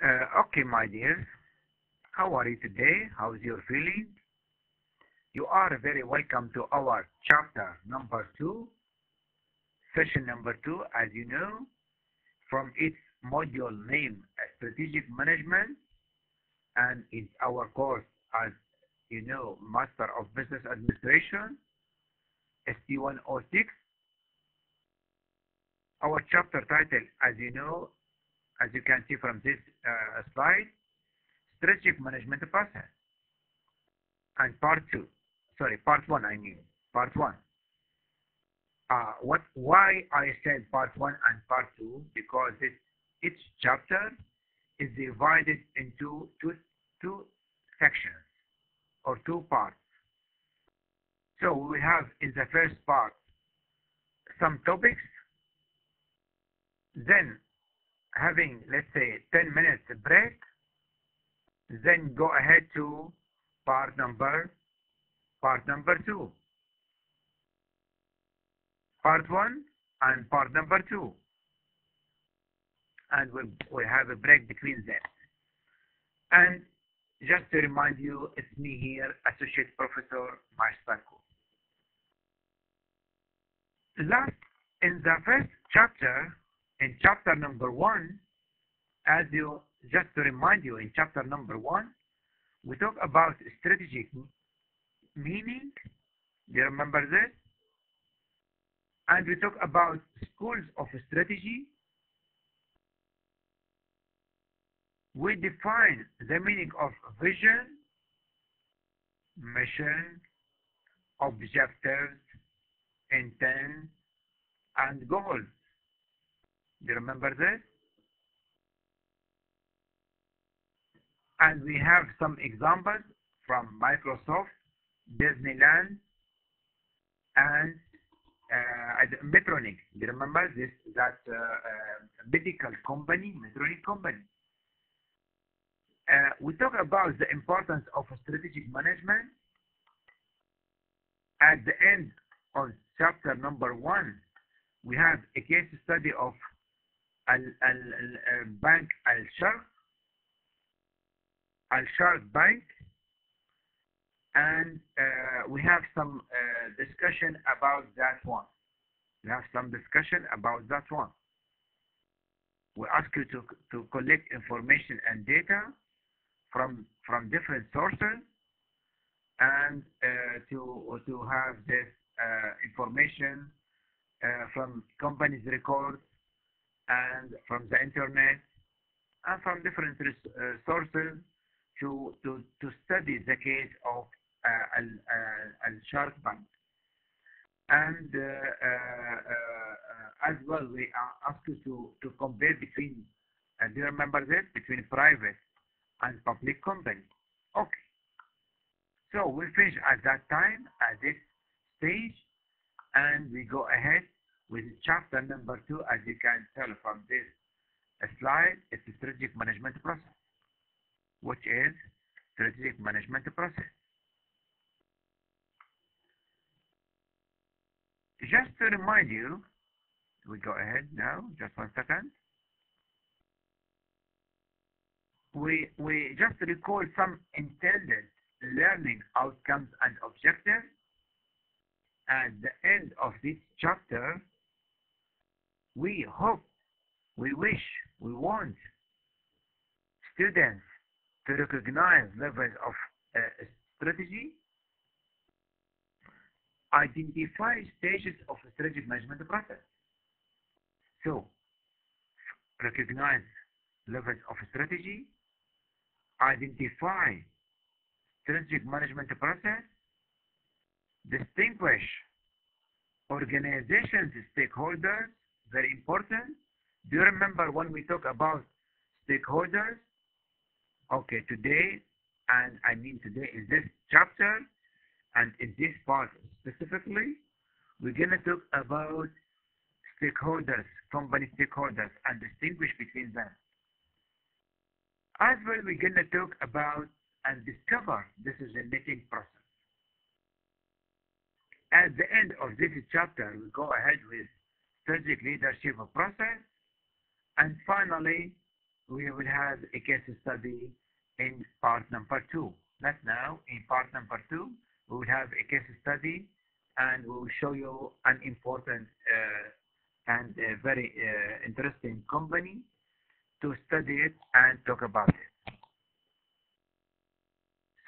Okay, my dear. How are you today? How's your feeling? You are very welcome to our chapter number 2, session number 2, as you know, from its module name, Strategic Management, and it's our course, as you know, Master of Business Administration, ST106. Our chapter title, as you know, as you can see from this slide, Strategic Management Process, and part 2. Sorry, part 1, I mean, part 1. Why I said part 1 and part 2? Because each chapter is divided into two sections or two parts. So we have in the first part some topics, then having, let's say, 10 minutes break, then go ahead to part number 2, part 1 and part number 2, and we'll have a break between them. And just to remind you, it's me here, Associate Professor Maestako. Last, in the first chapter, in chapter number 1, just to remind you, in chapter number 1, we talk about strategic meaning. Do you remember this? And we talk about schools of strategy. We define the meaning of vision, mission, objectives, intent, and goals. Do you remember this? And we have some examples from Microsoft, Disneyland, and Medtronic. Do you remember this? That medical company, Medtronic company. We talk about the importance of strategic management. At the end of chapter number 1, we have a case study of Bank Al-Sharq Bank, and we have some discussion about that one. We ask you to collect information and data from different sources, and to have this information from companies' records and from the internet and from different sources to study the case of Al-Sharq Bank. And as well, we ask you to compare between, do you remember this, between private and public company. Okay. So we finish at that time, at this stage, and we go ahead with chapter number 2. As you can tell from this slide, it's the strategic management process. Which is strategic management process. Just to remind you, we go ahead now, just 1 second. We just recall some intended learning outcomes and objectives. At the end of this chapter, we hope, we wish, we want students to recognize levels of strategy, identify stages of strategic management process. So, recognize levels of strategy, identify strategic management process, distinguish organizations, stakeholders, very important. Do you remember when we talk about stakeholders? Okay, today, and I mean today in this chapter, and in this part specifically, we're going to talk about stakeholders, company stakeholders, and distinguish between them. As well, we're going to talk about and discover decision-making process. At the end of this chapter, we go ahead with strategic leadership process, and finally, we will have a case study in part number 2. But now, in part number 2, we will have a case study and we will show you an important and very interesting company to study it and talk about it.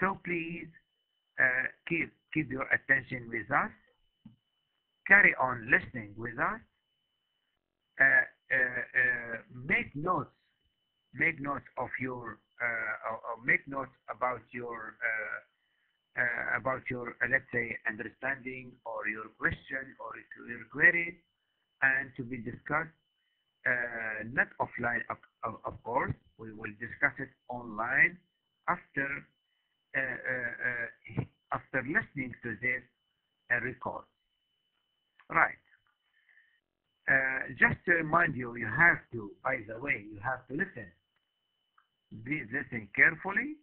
So please keep your attention with us. Carry on listening with us. Make notes of your or make notes about your let's say understanding or your question or your query, and to be discussed not offline, of course. We will discuss it online after after listening to this record. Right. Just to remind you, you have to, by the way, you have to listen. Please listen carefully.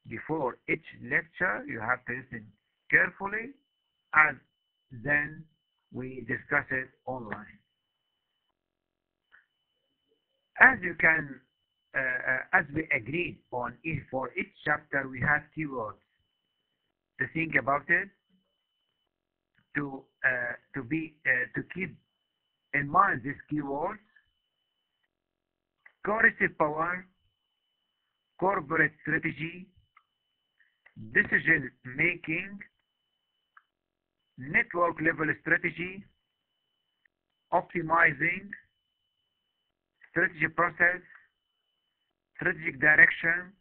Before each lecture, you have to listen carefully, and then we discuss it online. As you can, as we agreed on, for each chapter, we have keywords to think about it, to keep in mind these keywords: coercive power, corporate strategy, decision making, network level strategy, optimizing, strategy process, strategic direction,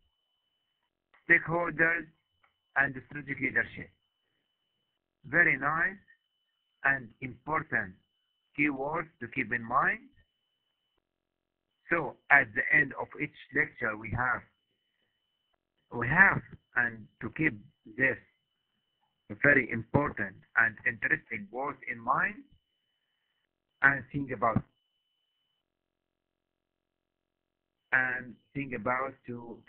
stakeholders, and strategic leadership. Very nice and important keywords to keep in mind. So at the end of each lecture, we have and to keep this very important and interesting words in mind, and think about to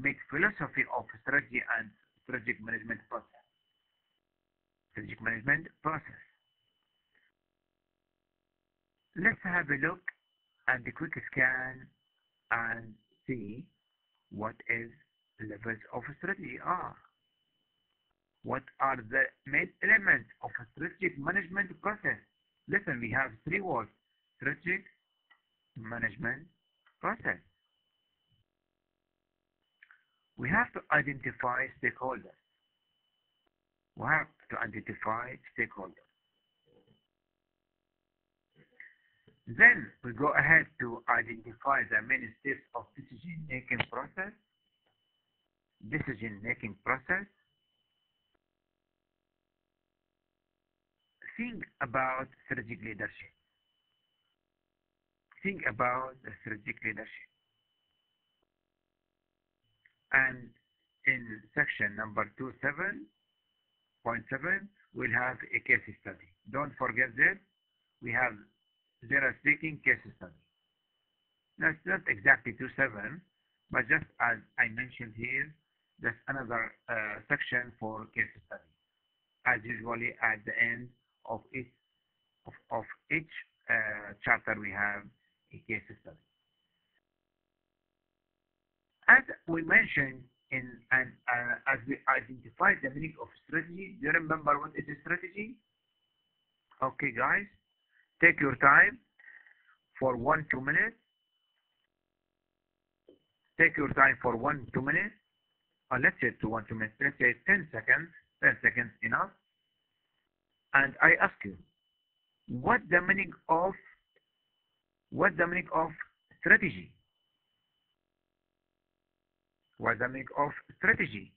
make philosophy of strategy and strategic management process. Strategic management process. Let's have a look and a quick scan and see what is levels of strategy are. What are the main elements of a strategic management process? Listen, we have 3 words: strategic management process. We have to identify stakeholders. We have to identify stakeholders. Then we go ahead to identify the main steps of decision-making process. Decision-making process. Think about strategic leadership. Think about the strategic leadership. And in section number 27.7, we'll have a case study. Don't forget this. We have general speaking case study. Now, it's not exactly 27, but just as I mentioned here, that's another section for case study. As usually at the end of each chapter, we have a case study. As we mentioned as we identified the meaning of strategy, do you remember what is a strategy? Okay, guys, take your time for 1-2 minutes. Take your time for 1-2 minutes. Or let's say 1-2 minutes. Let's say 10 seconds. 10 seconds enough. And I ask you, what the meaning of strategy? What's the meaning of strategy?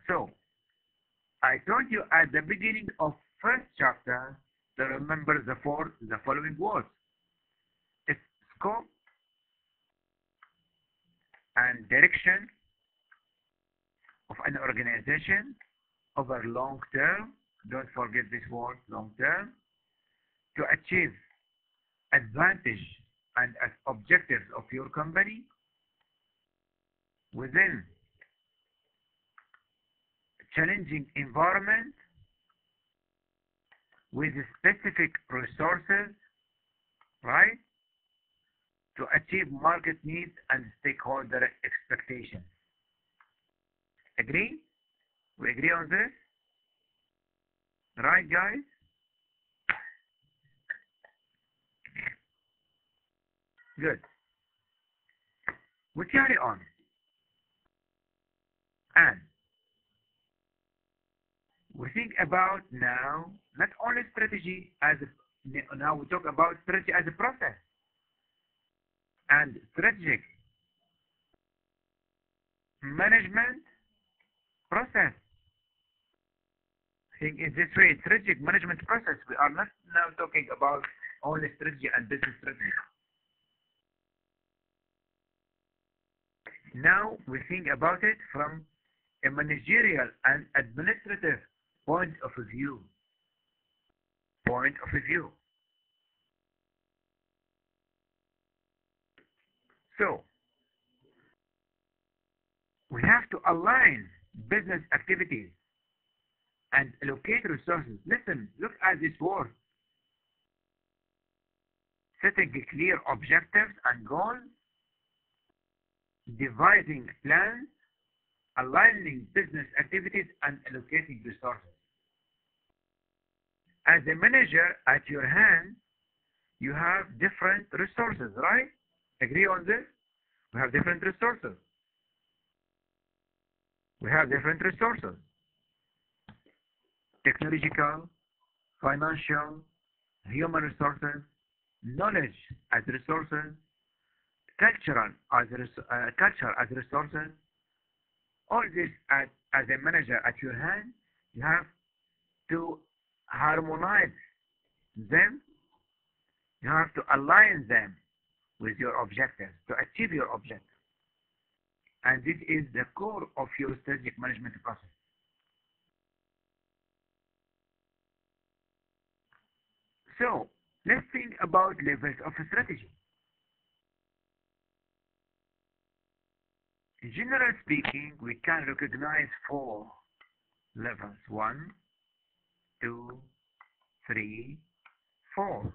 So I told you at the beginning of first chapter to remember the following words: it's scope and direction of an organization over long term. Don't forget this word, long term, to achieve advantage and objectives of your company within challenging environment with specific resources, right, to achieve market needs and stakeholder expectations. Agree? We agree on this? Right, guys? Good. We carry on. And we think about now not only strategy as a, now we talk about strategy as a process and strategic management process. Think in this way, strategic management process. We are not now talking about only strategy and business strategy. Now we think about it from a managerial and administrative point of view. So we have to align business activities and allocate resources. Listen, look at this word. Setting clear objectives and goals, devising plans, aligning business activities, and allocating resources. As a manager at your hand, you have different resources, right? Agree on this? We have different resources. Technological, financial, human resources, knowledge as resources, culture as resources. All this as a manager at your hand, you have to harmonize them. You have to align them with your objectives to achieve your objectives. And this is the core of your strategic management process. So let's think about levels of strategy. Generally speaking, we can recognize 4 levels. 1, 2, 3, 4.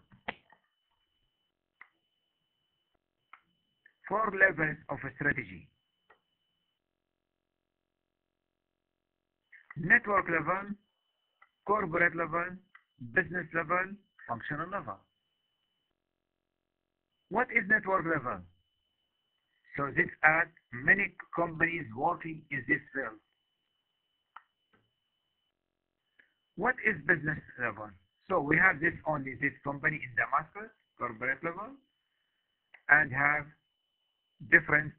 4 levels of strategy. Network level, corporate level, business level, functional level. What is network level? So this are many companies working in this field. What is business level? So we have this company in Damascus, corporate level, and have different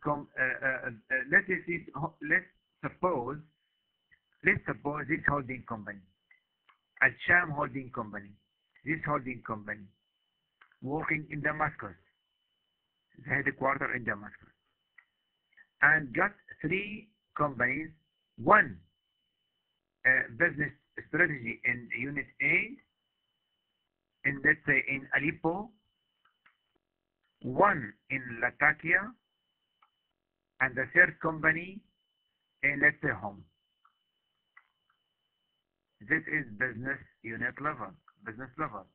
let's suppose this holding company, Al-Sham holding company, this holding company working in Damascus, the headquarters in Damascus, and got 3 companies, 1 business strategy in unit A, in let's say in Aleppo, 1 in Latakia, and the 3rd company in let's say Home. This is business unit level, business level.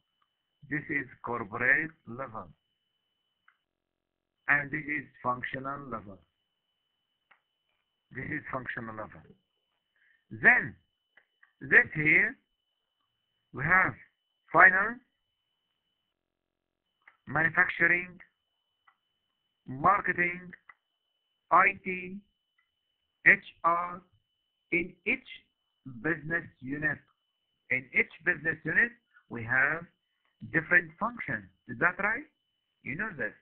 This is corporate level. And this is functional level. This is functional level. Then, this here, we have finance, manufacturing, marketing, IT, HR, in each business unit. In each business unit, we have different functions. Is that right? You know this.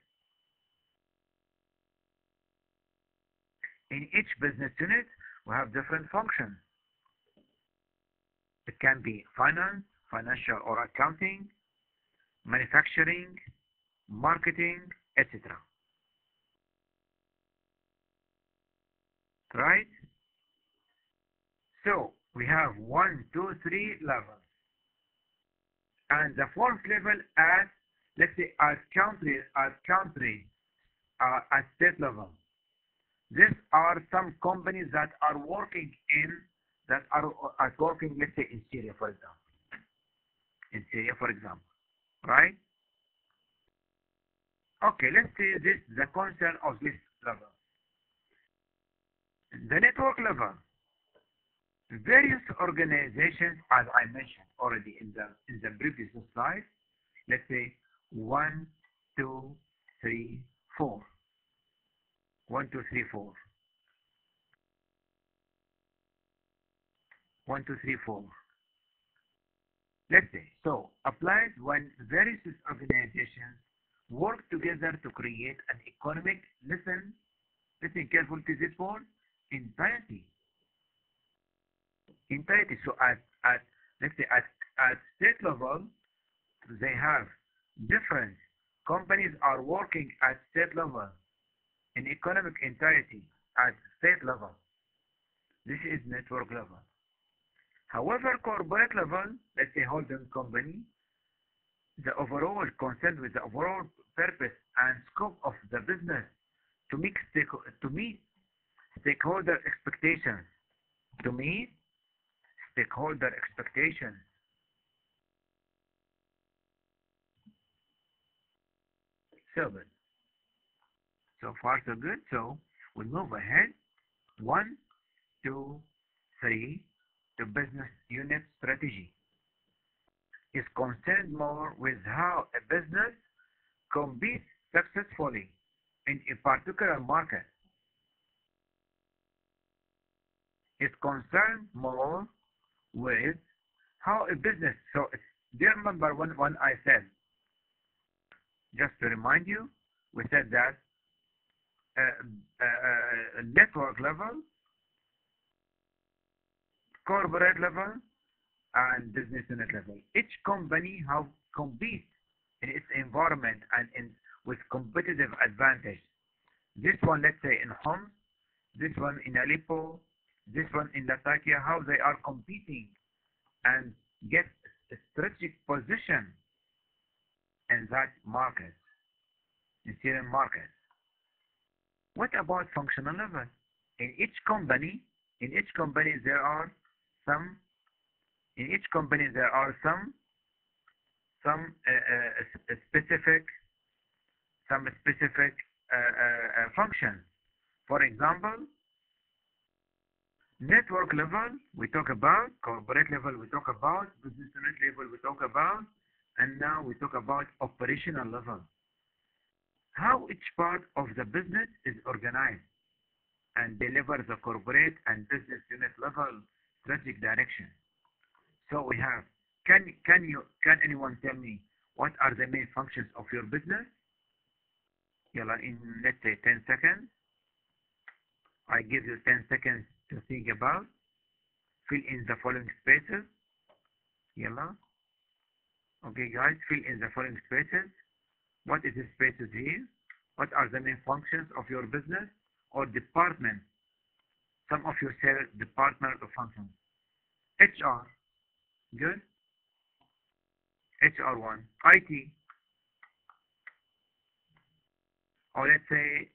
In each business unit, we have different functions. It can be finance, financial or accounting, manufacturing, marketing, etc. Right? So we have 1, 2, 3 levels. And the 4th level at, let's say, at state level. These are some companies that are working in, let's say, in Syria, for example. in Syria, for example, right? Okay, let's see this the concern of this level. The network level. Various organizations, as I mentioned already in the previous slide, let's say 1, 2, 3, 4. 1, 2, 3, 4. 1, 2, 3, 4. Let's say, so applies when various organizations work together to create an economic, listen carefully to this word, entirety. So at let's say at state level, they have different companies are working at state level in economic entirety at state level. This is network level. However, corporate level, let's say holding company, the overall concern with the overall purpose and scope of the business to meet stakeholder expectations. To meet stakeholder expectations. So good. So far so good. So we move ahead. 1, 2, 3. The business unit strategy is concerned more with how a business competes successfully in a particular market. Is concerned more with how a business. So do you remember when I said, just to remind you, we said that network level, corporate level, and business unit level. Each company how competes in its environment and with competitive advantage. This one, let's say in Homs, this one in Aleppo, this one in Latakia, how they are competing and get a strategic position in that market, in Syrian market. What about functional level? In each company there are some specific functions. For example, network level we talk about, corporate level we talk about, business unit level we talk about, and now we talk about operational level. How each part of the business is organized and delivers the corporate and business unit level strategic direction. So we have, can anyone tell me what are the main functions of your business? Yalla, in let's say 10 seconds. I give you 10 seconds to think about. Fill in the following spaces. Yalla. Okay guys, fill in the following spaces. What is the spaces here? What are the main functions of your business or department? Some of you say department or functions. HR. Good. HR1. IT. Or let's say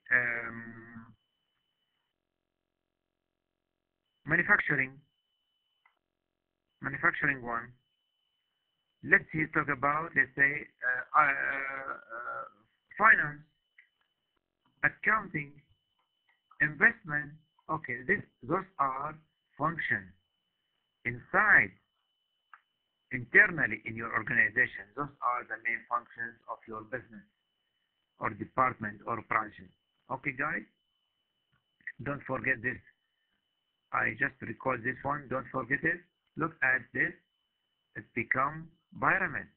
manufacturing. Manufacturing 1. Let's talk about, let's say, finance, accounting, investment. Okay, those are functions inside, internally in your organization. Those are the main functions of your business or department or branches. Okay, guys, don't forget this. I just recall this one. Don't forget it. Look at this. It become pyramid.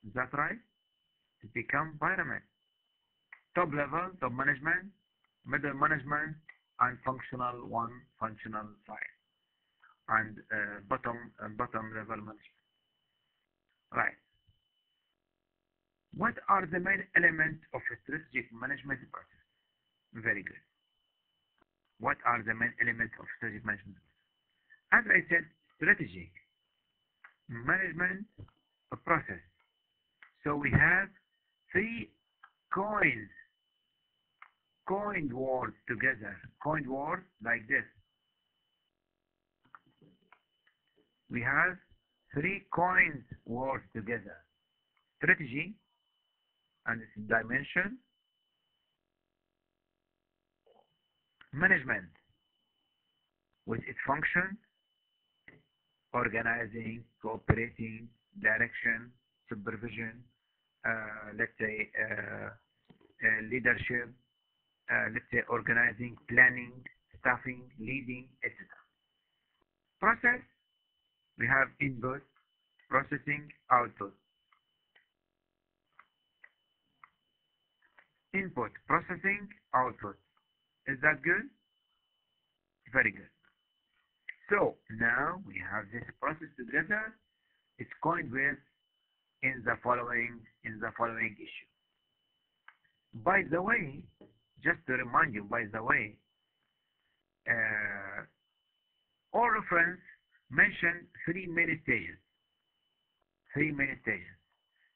Is that right? It become pyramid. Top level, top management, middle management, and functional 1, functional 5, and bottom level management. Right. What are the main elements of a strategic management process? Very good. What are the main elements of strategic management? As I said, strategic management process. So we have 3 coined words together. Coined words like this. We have three coins work together: strategy and its dimension, management with its function, organizing, cooperating, direction, supervision, let's say leadership, let's say organizing, planning, staffing, leading, etc. Process, we have input, processing, output. Input, processing, output. Is that good? Very good. So now we have this process together. It's coined with in the following issue. By the way, just to remind you, by the way, all reference mention three main stages.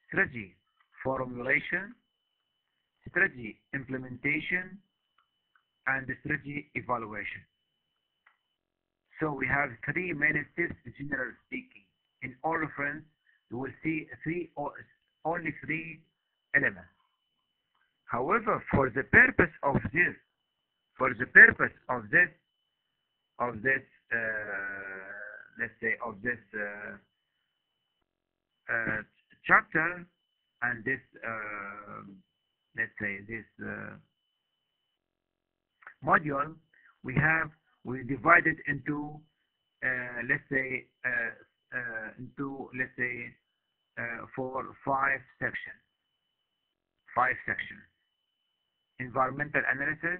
Strategy formulation, strategy implementation, and strategy evaluation. So we have three main steps, generally speaking. In all reference, you will see only three elements. However, for the purpose of this, let's say of this chapter and this, let's say this module, we divided into let's say for five sections. Environmental analysis,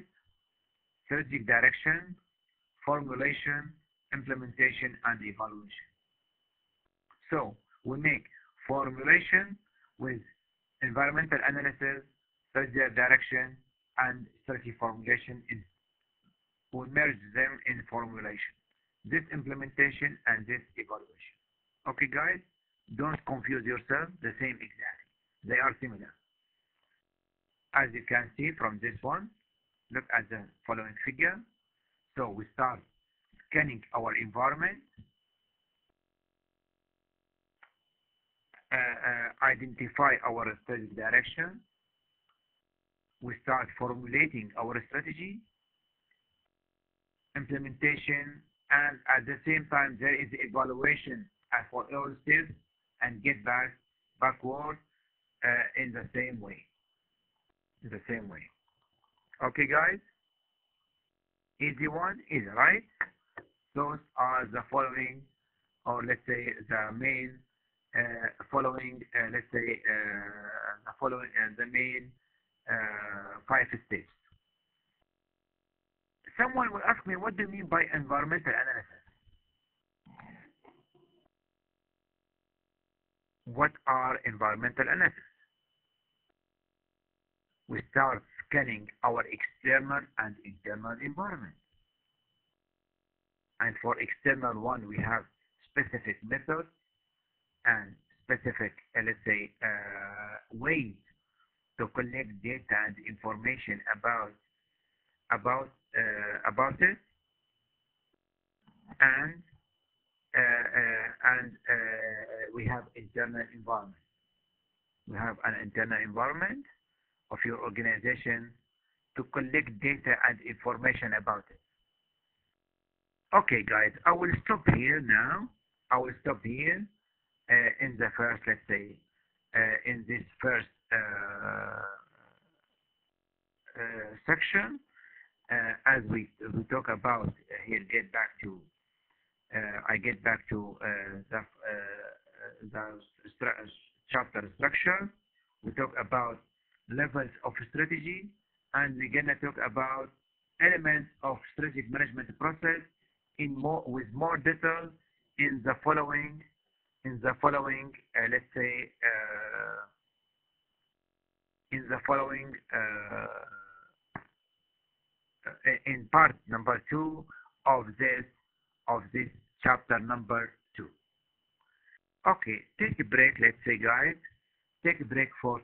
strategic direction, formulation, implementation, and evaluation. So we make formulation with environmental analysis, strategic direction, and strategy formulation. We merge them in formulation. This implementation and this evaluation. Okay, guys, don't confuse yourself. The same exactly. They are similar. As you can see from this one, look at the following figure. So we start scanning our environment, identify our strategic direction. We start formulating our strategy, implementation, and at the same time there is the evaluation for all steps and get backward in the same way. Okay, guys, easy one, easy, right? Those are the following, or let's say the main following, the main 5 steps. Someone will ask me, what do you mean by environmental analysis? What are environmental analysis? We start scanning our external and internal environment. And for external one, we have specific methods and specific, let's say, ways to collect data and information about it, and we have internal environment. We have an internal environment of your organization to collect data and information about it. Okay, guys, I will stop here now. I will stop here in the first, let's say, in this first section, as we talk about here. I get back to the chapter structure. We talk about levels of strategy, and we're gonna talk about elements of strategic management process with more detail in the following let's say in part number 2 of this chapter number 2. Okay, take a break. Let's say, guys, take a break for a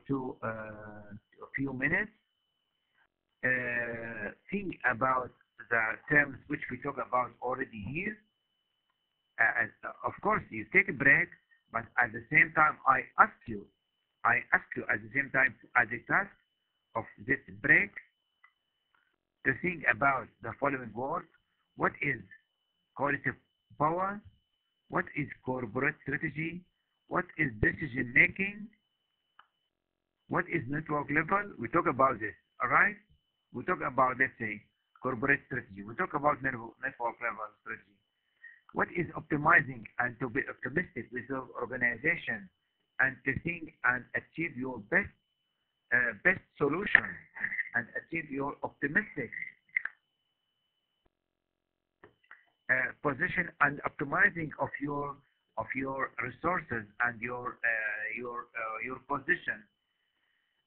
few minutes. Think about the terms which we talk about already here. Of course, you take a break but at the same time, I ask you at the same time as a task of this break to think about the following words. What is quality power? What is corporate strategy? What is decision making? What is network level? We talk about this, all right? We talk about, let's say, corporate strategy. We talk about network level strategy. What is optimizing, and to be optimistic with your organization and to think and achieve your best solution and achieve your optimistic position and optimizing of your resources and your position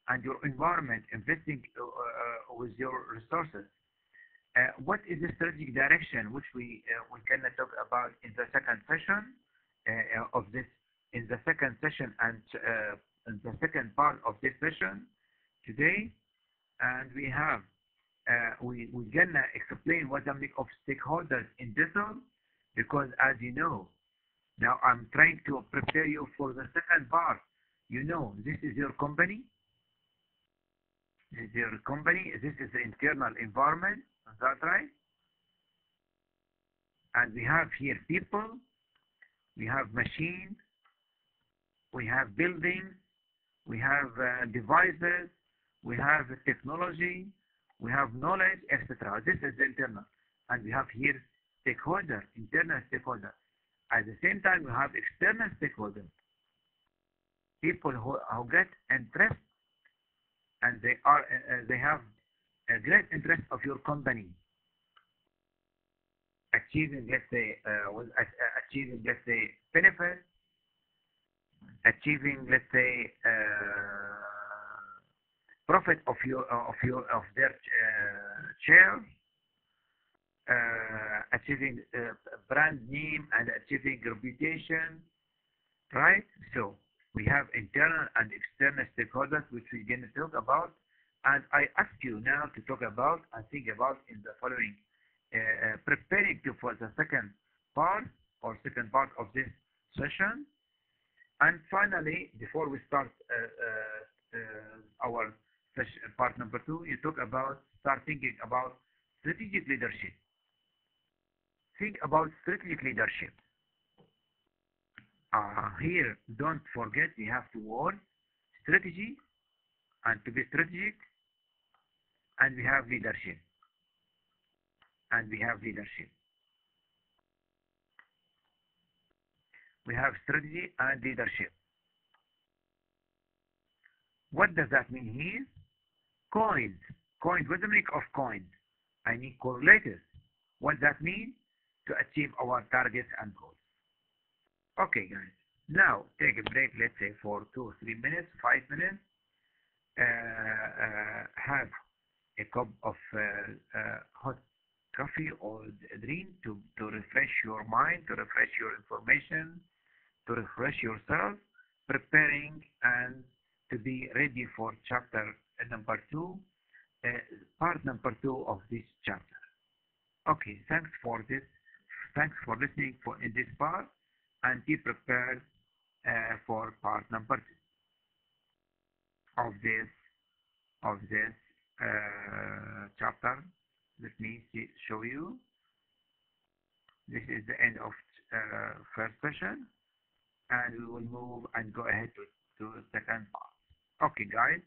and your environment, investing with your resources. What is the strategic direction which we can talk about in the second session of this, in the second session and in the second part of this session today, and we have we're gonna explain what the meaning of stakeholders in detail, because as you know, now I'm trying to prepare you for the second part. You know, this is your company. This is your company. This is the internal environment. Is that right? And we have here people. We have machines. We have buildings. We have devices. We have technology. We have knowledge, etc. This is the internal. And we have here stakeholder, internal stakeholder. At the same time, we have external stakeholders. People who get interest, and they have a great interest of your company achieving, let's say, benefit, achieving, let's say, profit of their share, achieving brand name and achieving reputation, right? So we have internal and external stakeholders, which we're going to talk about, and I ask you now to talk about and think about in the following, preparing you for the second part of this session. And finally, before we start our session, part number 2, you start thinking about strategic leadership. Think about strategic leadership. Here, don't forget, we have two words: strategy, and to be strategic, and we have leadership. We have strategy and leadership. What does that mean here? Coins. What's the meaning of coins? I mean correlated. What does that mean? To achieve our targets and goals. Okay, guys. Now take a break, let's say for 2 or 3 minutes, 5 minutes. Have a cup of hot coffee or drink to refresh your mind, to refresh your information, to refresh yourself, preparing and to be ready for chapter number 2, part number 2 of this chapter. Okay, thanks for this. Thanks for listening in this part, and be prepared for part number 2 of this chapter. Let me show you. This is the end of first session, and we will move and go ahead to the second part. Okay, guys.